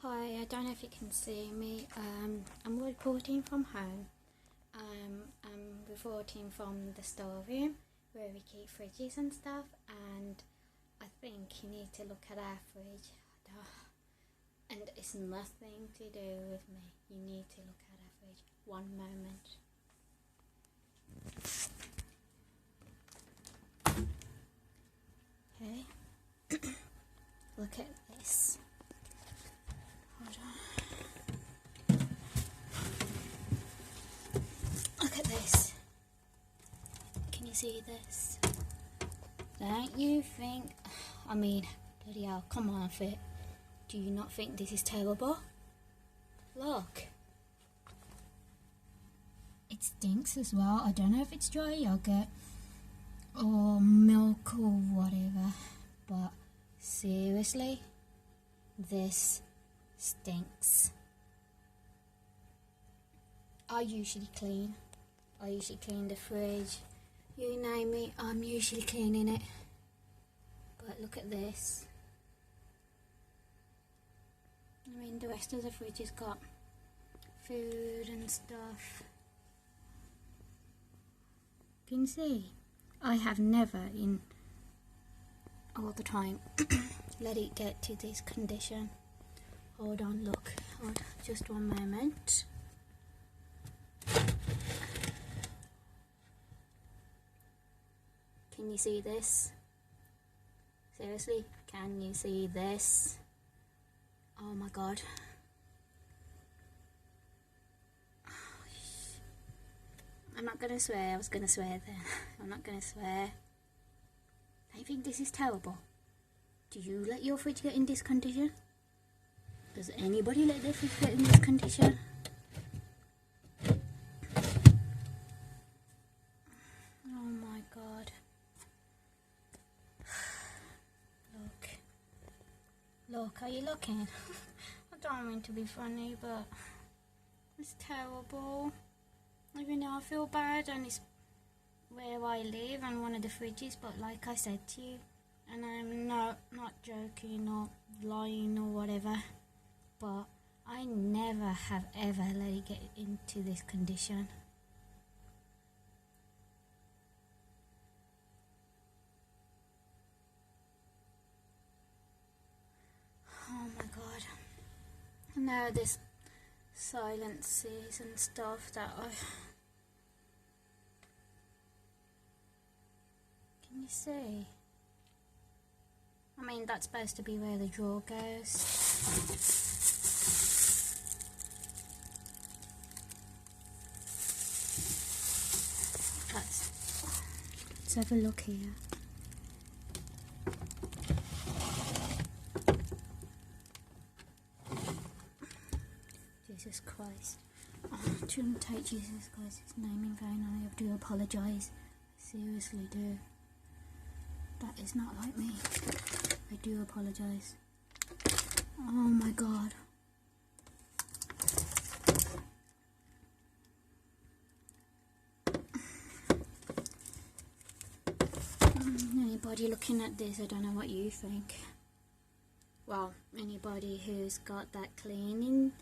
Hi, I don't know if you can see me. I'm reporting from home. I'm reporting from the storeroom where we keep fridges and stuff, and I think you need to look at our fridge. And it's nothing to do with me. You need to look at our fridge. One moment. Okay. Look at this. Hold on. Look at this. Can you see this? Don't you think... I mean, bloody hell, come on, Fit. Do you not think this is terrible? Look. It stinks as well. I don't know if it's dry yogurt or milk or whatever, but seriously, this stinks. I usually clean the fridge. You name it, I'm usually cleaning it. But look at this. I mean, the rest of the fridge has got food and stuff. Can you see? I have never in all the time let it get to this condition. Hold on, look. Hold on, just one moment. Can you see this? Seriously, can you see this? Oh my god. I'm not gonna swear. I was gonna swear then. I'm not gonna swear. I think this is terrible. Do you let your fridge get in this condition? Does anybody let their fridge get in this condition? Oh my god. Look, are you looking? I don't mean to be funny, but it's terrible. Even though I feel bad and it's where I live and one of the fridges, but like I said to you, and I'm not joking or lying or whatever, but I never have ever let it get into this condition. Oh my god. And now there's silences and stuff that Can you see? I mean, that's supposed to be where the drawer goes. Let's have a look here. Jesus Christ. Oh, I shouldn't take Jesus Christ's name in vain. I do apologise. I seriously do. That is not like me. I do apologise. Oh my god. Anybody looking at this, I don't know what you think. Well, anybody who's got that cleaning,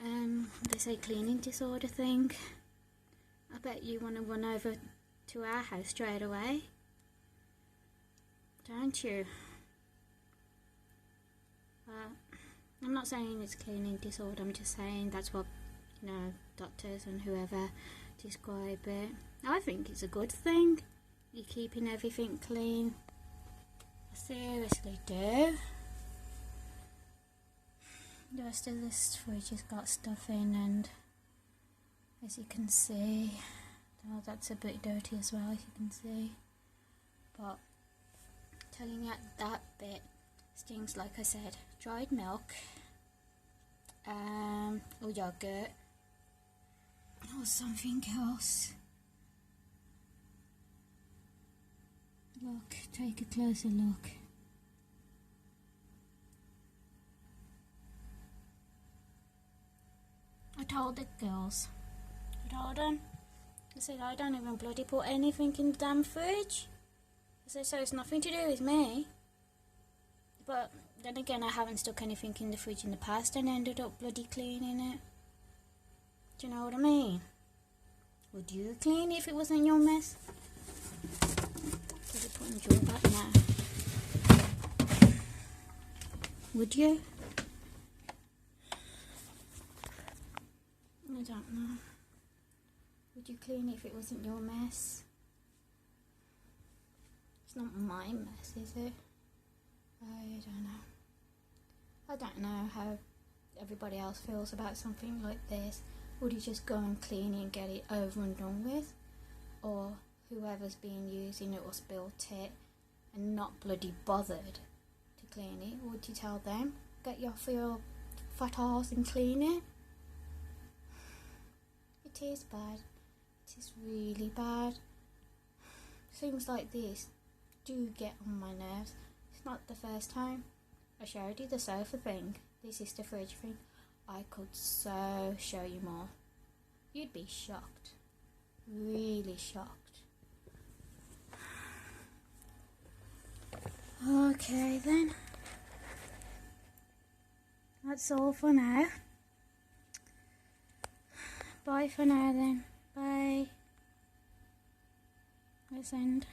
they say cleaning disorder thing, I bet you want to run over to our house straight away. Don't you? I'm not saying it's cleaning disorder, I'm just saying that's what, doctors and whoever describe it. I think it's a good thing. You're keeping everything clean. I seriously do. The rest of this fridge has got stuff in, and as you can see, oh, that's a bit dirty as well, as you can see. But telling you that bit stings, like I said, dried milk, or yogurt, or something else. Look, take a closer look. I told the girls, I said I don't even bloody put anything in the damn fridge. I said, so it's nothing to do with me. But then again, I haven't stuck anything in the fridge in the past and ended up bloody cleaning it. Do you know what I mean? Would you clean if it wasn't your mess? Put it in your back now. Would you? I don't know. Would you clean if it wasn't your mess? It's not my mess, is it? I don't know. I don't know how everybody else feels about something like this. Would you just go and clean it and get it over and done with? Or whoever's been using it or spilt it and not bloody bothered to clean it, would you tell them, get you off your fat arse and clean it? It is bad. It is really bad. Things like this do get on my nerves. It's not the first time. I showed you the sofa thing. This is the fridge thing. I could so show you more. You'd be shocked. Really shocked. Okay then. That's all for now. Bye for now then. Bye. Let's end.